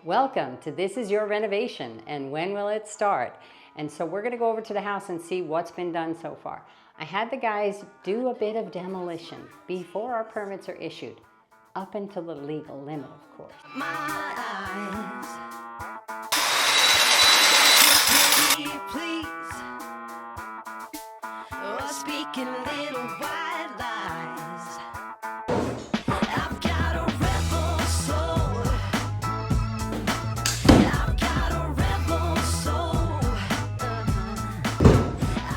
Welcome to This Is Your Renovation and When Will It Start? And so we're gonna go over to the house and see what's been done so far. I had the guys do a bit of demolition before our permits are issued, up until the legal limit, of course. My eyes. Please. Oh, speaking little white lies. I've got a rebel soul. I've got a rebel soul. I've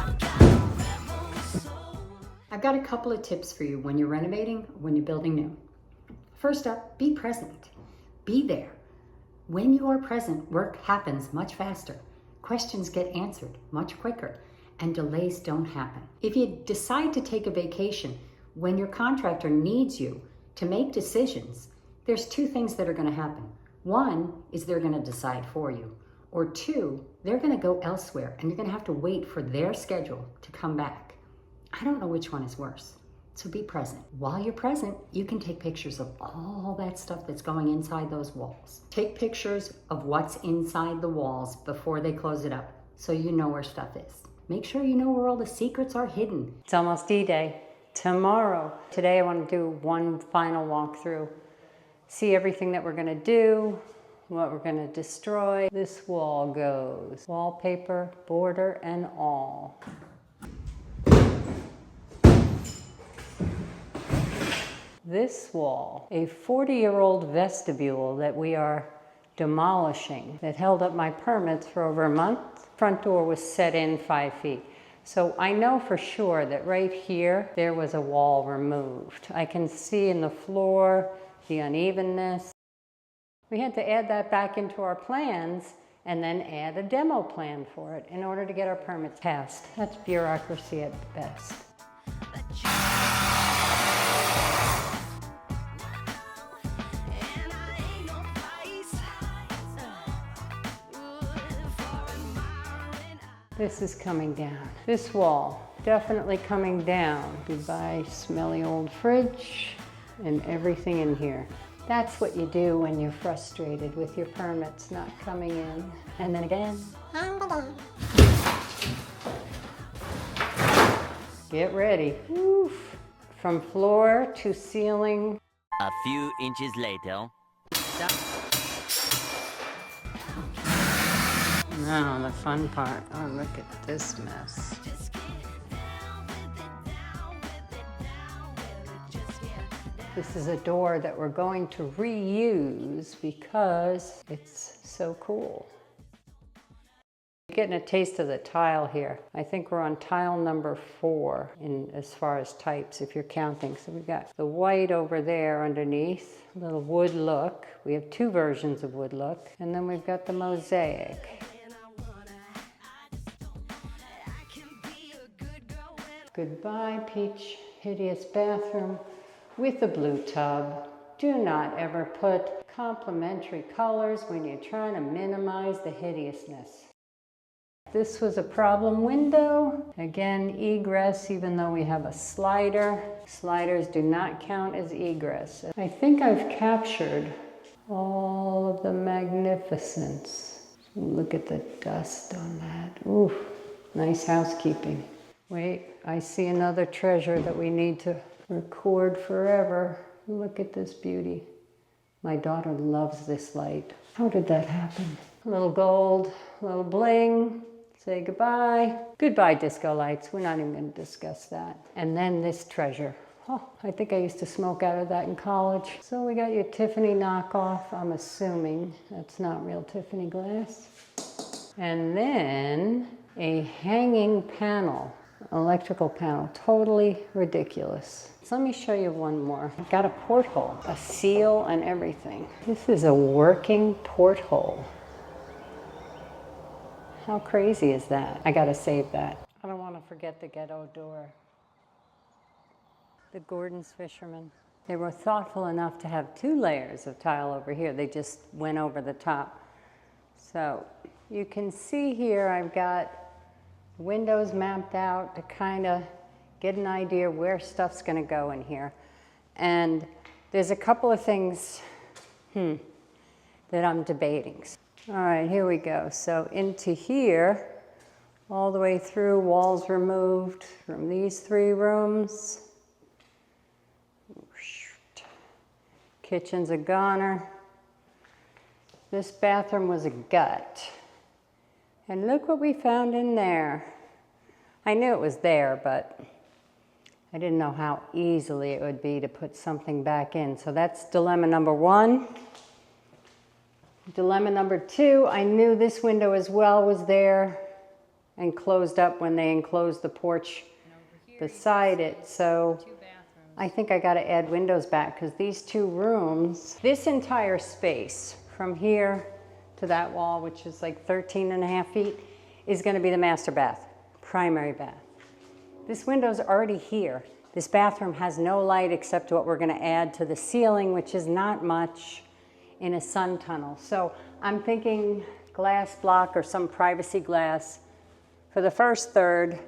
got a rebel soul. I've got a couple of tips for you when you're renovating, when you're building new. First up, be present. Be there. When you are present, work happens much faster. Questions get answered much quicker, and delays don't happen. If you decide to take a vacation when your contractor needs you to make decisions, there's two things that are going to happen. One is they're going to decide for you, or two, they're going to go elsewhere and you're going to have to wait for their schedule to come back. I don't know which one is worse. So be present. While you're present, you can take pictures of all that stuff that's going inside those walls. Take pictures of what's inside the walls before they close it up, so you know where stuff is. Make sure you know where all the secrets are hidden. It's almost D-Day. Tomorrow. Today I want to do one final walkthrough. See everything that we're going to do, what we're going to destroy. This wall goes. Wallpaper, border, and all. This wall, a 40-year-old vestibule that we are demolishing that held up my permits for over a month. Front door was set in 5 feet. So I know for sure that right here, there was a wall removed. I can see in the floor, the unevenness. We had to add that back into our plans and then add a demo plan for it in order to get our permits passed. That's bureaucracy at best. This is coming down. This wall, definitely coming down. Goodbye, smelly old fridge and everything in here. That's what you do when you're frustrated with your permits not coming in. And then again. Get ready. Oof. From floor to ceiling. A few inches later. Now the fun part. Oh, look at this mess. This is a door that we're going to reuse because it's so cool. You're getting a taste of the tile here. I think we're on tile number 4 in as far as types, if you're counting. So we've got the white over there underneath, a little wood look. We have 2 versions of wood look. And then we've got the mosaic. Goodbye, peach, hideous bathroom with a blue tub. Do not ever put complementary colors when you're trying to minimize the hideousness. This was a problem window. Again, egress, even though we have a slider. Sliders do not count as egress. I think I've captured all of the magnificence. Look at the dust on that. Ooh, nice housekeeping. Wait, I see another treasure that we need to record forever. Look at this beauty. My daughter loves this light. How did that happen? A little gold, a little bling. Say goodbye. Goodbye, disco lights. We're not even going to discuss that. And then this treasure. Oh, I think I used to smoke out of that in college. So we got your Tiffany knockoff. I'm assuming that's not real Tiffany glass. And then a hanging panel. Electrical panel, totally ridiculous. So let me show you one more. I've got a porthole, a seal and everything. This is a working porthole. How crazy is that? I gotta save that. I don't want to forget the ghetto door. The Gordon's Fisherman. They were thoughtful enough to have 2 layers of tile over here. They just went over the top. So you can see here I've got windows mapped out to kind of get an idea where stuff's going to go in here. And there's a couple of things that I'm debating. All right, here we go. So into here, all the way through, walls removed from these 3 rooms. Kitchen's a goner. This bathroom was a gut. And look what we found in there. I knew it was there, but I didn't know how easily it would be to put something back in. So that's dilemma number 1. Dilemma number 2, I knew this window as well was there and closed up when they enclosed the porch beside it. So I think I got to add windows back because these 2 rooms, this entire space from here to that wall, which is like 13.5 feet, is going to be the master bath, primary bath. This window's already here. This bathroom has no light except what we're going to add to the ceiling, which is not much, in a sun tunnel. So I'm thinking glass block or some privacy glass for the first third,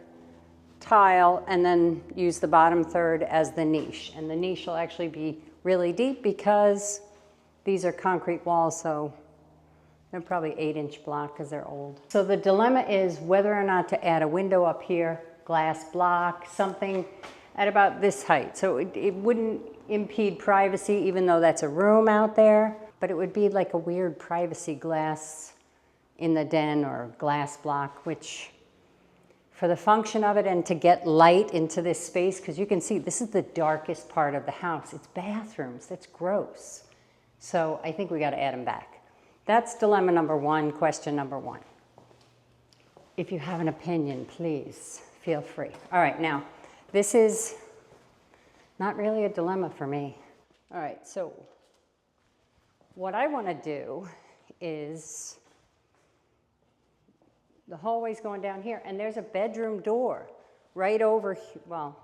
tile, and then use the bottom third as the niche. And the niche will actually be really deep because these are concrete walls, so they're probably 8-inch block because they're old. So the dilemma is whether or not to add a window up here, glass block, something at about this height. So it wouldn't impede privacy, even though that's a room out there, but it would be like a weird privacy glass in the den or glass block, which for the function of it and to get light into this space, because you can see this is the darkest part of the house. It's bathrooms, that's gross. So I think we got to add them back. That's dilemma number 1, question number 1. If you have an opinion, please feel free. All right, now, this is not really a dilemma for me. All right, so what I want to do is, the hallway's going down here, and there's a bedroom door right over, well,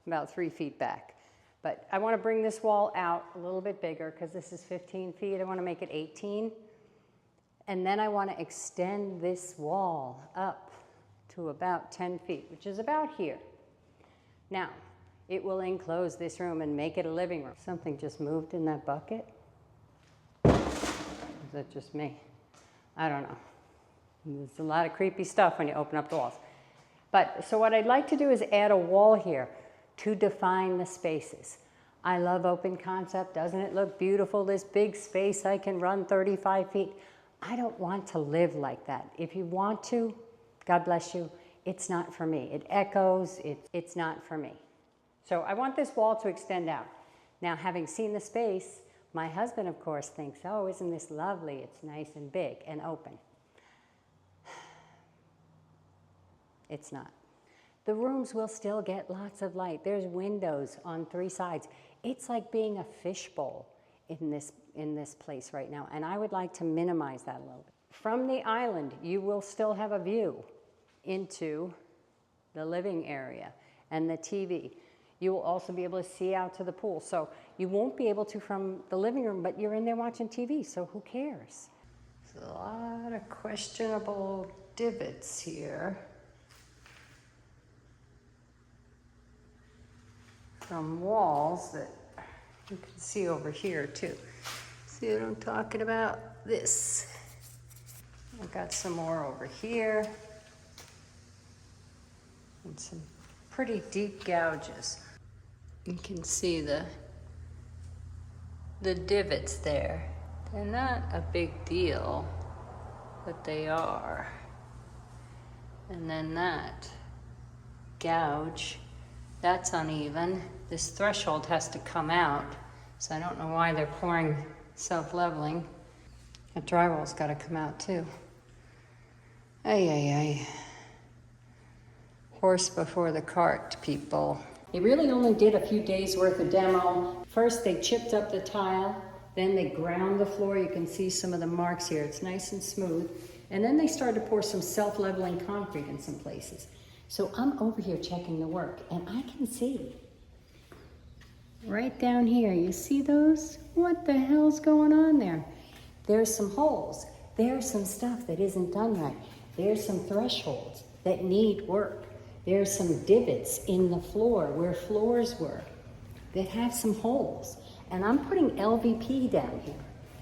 about 3 feet back. But I want to bring this wall out a little bit bigger because this is 15 feet. I want to make it 18. And then I want to extend this wall up to about 10 feet, which is about here. Now, it will enclose this room and make it a living room. Something just moved in that bucket? Is that just me? I don't know. There's a lot of creepy stuff when you open up the walls. But, so what I'd like to do is add a wall here to define the spaces. I love open concept. Doesn't it look beautiful? This big space, I can run 35 feet. I don't want to live like that. If you want to, God bless you, it's not for me. It echoes, it's not for me. So I want this wall to extend out. Now, having seen the space, my husband, of course, thinks, oh, isn't this lovely? It's nice and big and open. It's not. The rooms will still get lots of light. There's windows on 3 sides. It's like being a fishbowl in this place right now, and I would like to minimize that a little bit. From the island, you will still have a view into the living area and the TV. You will also be able to see out to the pool. So you won't be able to from the living room, but you're in there watching TV, so who cares? There's a lot of questionable divots here. From walls that you can see over here too. See what I'm talking about? This. I've got some more over here. And some pretty deep gouges. You can see the divots there. They're not a big deal, but they are. And then that gouge, that's uneven. This threshold has to come out, so I don't know why they're pouring self-leveling. That drywall's got to come out too. Ay, ay, ay. Horse before the cart, people. They really only did a few days worth of demo. First, they chipped up the tile, then they ground the floor. You can see some of the marks here. It's nice and smooth. And then they started to pour some self-leveling concrete in some places. So I'm over here checking the work, and I can see right down here, you see those? What the hell's going on there? There's some holes. There's some stuff that isn't done right. There's some thresholds that need work. There's some divots in the floor where floors were that have some holes. And I'm putting LVP down here.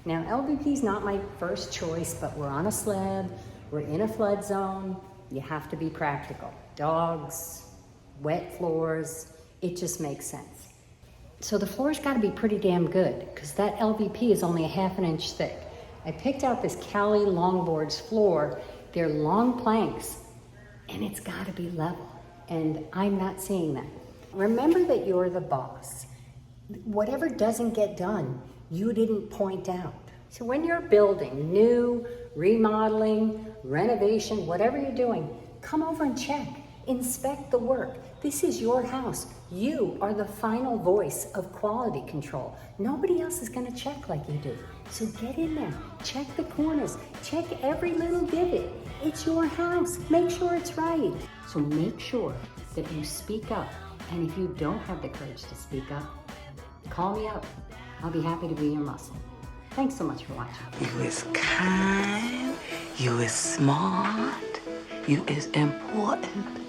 Now, LVP is not my first choice, but we're on a slab, we're in a flood zone, you have to be practical. Dogs, wet floors, it just makes sense. So the floor's gotta be pretty damn good, because that LVP is only a ½ an inch thick. I picked out this Cali Longboards floor. They're long planks, and it's gotta be level, and I'm not seeing that. Remember that you're the boss. Whatever doesn't get done, you didn't point out. So when you're building, new, remodeling, renovation, whatever you're doing, come over and check, inspect the work. This is your house. You are the final voice of quality control. Nobody else is gonna check like you do. So get in there, check the corners, check every little divot. It's your house, make sure it's right. So make sure that you speak up. And if you don't have the courage to speak up, call me up. I'll be happy to be your muscle. Thanks so much for watching. You is kind, you is smart, you is important.